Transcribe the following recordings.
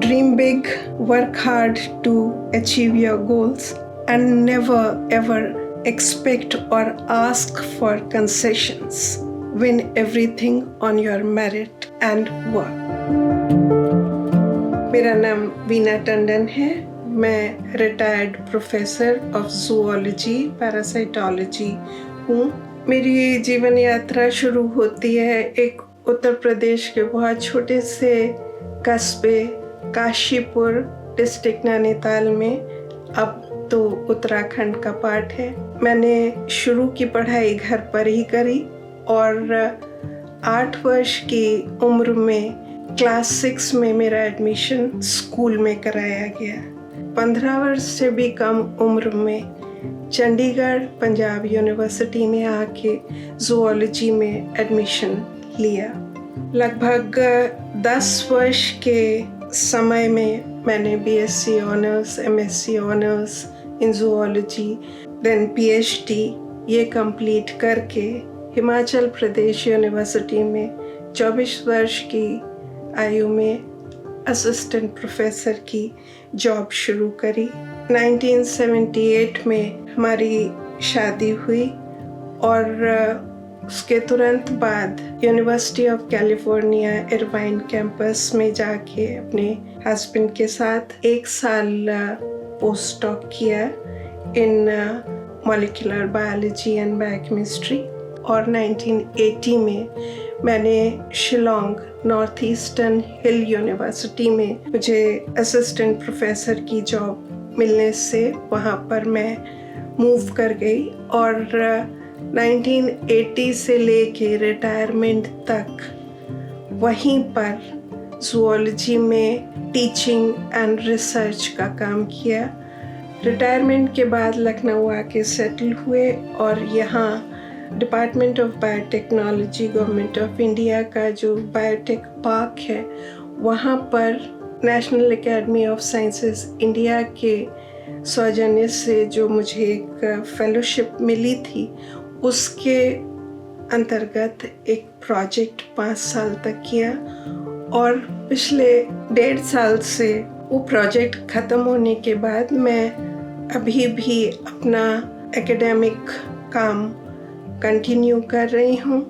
dream big, work hard to achieve your goals, and never ever expect or ask for concessions. Win everything on your merit and work. मेरा नाम वीना टंडन है। मैं retired professor of zoology parasitology हूँ। मेरी जीवन यात्रा शुरू होती है एक उत्तर प्रदेश के बहुत छोटे से कस्बे काशीपुर डिस्ट्रिक्ट नैनीताल में, अब तो उत्तराखंड का पार्ट है। मैंने शुरू की पढ़ाई घर पर ही करी और 8 वर्ष की उम्र में क्लास 6 में मेरा एडमिशन स्कूल में कराया गया। 15 वर्ष से भी कम उम्र में चंडीगढ़ पंजाब यूनिवर्सिटी में आके जूलॉजी में एडमिशन लिया। लगभग 10 वर्ष के समय में मैंने BSc honours, MSc honours in zoology, then PhD ये कंप्लीट करके हिमाचल प्रदेश यूनिवर्सिटी में 24 वर्ष की आयु में असिस्टेंट प्रोफेसर की जॉब शुरू करी। 1978 में हमारी शादी हुई और उसके तुरंत बाद university of California Irvine campus में जाके अपने हस्बैंड के साथ 1 साल पोस्ट डॉक किया इन मॉलिक्यूलर बायोलॉजी एंड बायोकेमिस्ट्री। और 1980 में मैंने शिलोंग नॉर्थ ईस्टर्न हिल यूनिवर्सिटी में मुझे असिस्टेंट प्रोफेसर की जॉब मिलने से वहाँ पर मैं मूव कर गई और 1980 से लेके रिटायरमेंट तक वहीं पर जूलॉजी में टीचिंग एंड रिसर्च का काम किया। रिटायरमेंट के बाद लखनऊ आके सेटल हुए और यहाँ department of biotechnology government of India का जो बायोटेक पार्क है वहाँ पर national academy of sciences India के सौजन्य से जो मुझे एक फेलोशिप मिली थी उसके अंतर्गत एक प्रोजेक्ट 5 साल तक किया और पिछले 1.5 साल से वो प्रोजेक्ट ख़त्म होने के बाद मैं अभी भी अपना एकेडमिक काम कंटिन्यू कर रही हूँ।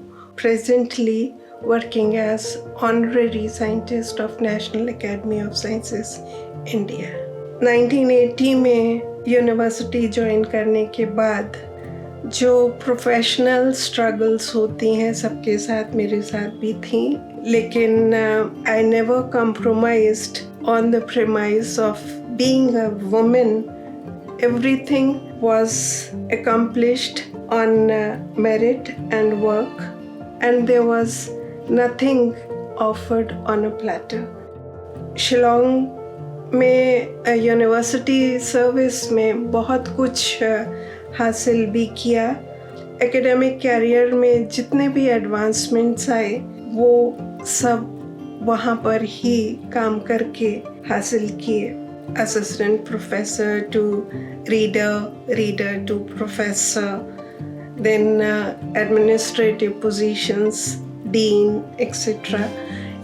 Presently working as honorary scientist of national academy of sciences India. 1980 में यूनिवर्सिटी ज्वाइन करने के बाद जो प्रोफेशनल स्ट्रगल्स होती हैं सबके साथ मेरे साथ भी थी, लेकिन I never compromised on the premise of being a woman. Everything was accomplished on merit and work, and there was nothing offered on a platter. Shillong में यूनिवर्सिटी सर्विस में बहुत कुछ हासिल भी किया। एकेडमिक कैरियर में जितने भी एडवांसमेंट्स आए वो सब वहाँ पर ही काम करके हासिल किए। Assistant professor to reader to professor, then administrative positions, dean etcetera,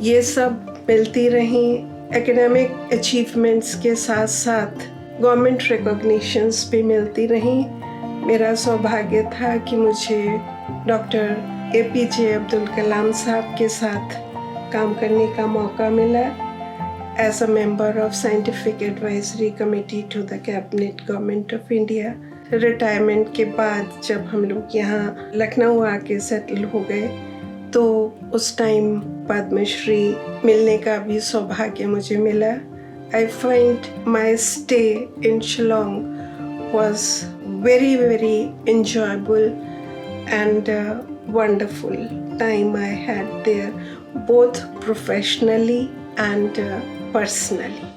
ये सब मिलती रहीं। एकेडमिक अचीवमेंट्स के साथ साथ गवर्नमेंट रिकॉग्निशंस भी मिलती रहीं। मेरा सौभाग्य था कि मुझे डॉक्टर एपीजे अब्दुल कलाम साहब के साथ काम करने का मौका मिला as a member of scientific advisory committee to the cabinet government of India. Retirement के बाद जब हम लोग यहाँ लखनऊ आके सेटल हो गए तो उस टाइम पद्मश्री मिलने का भी सौभाग्य मुझे मिला। I find my stay in Shillong was very enjoyable and wonderful time I had there, both professionally and personally.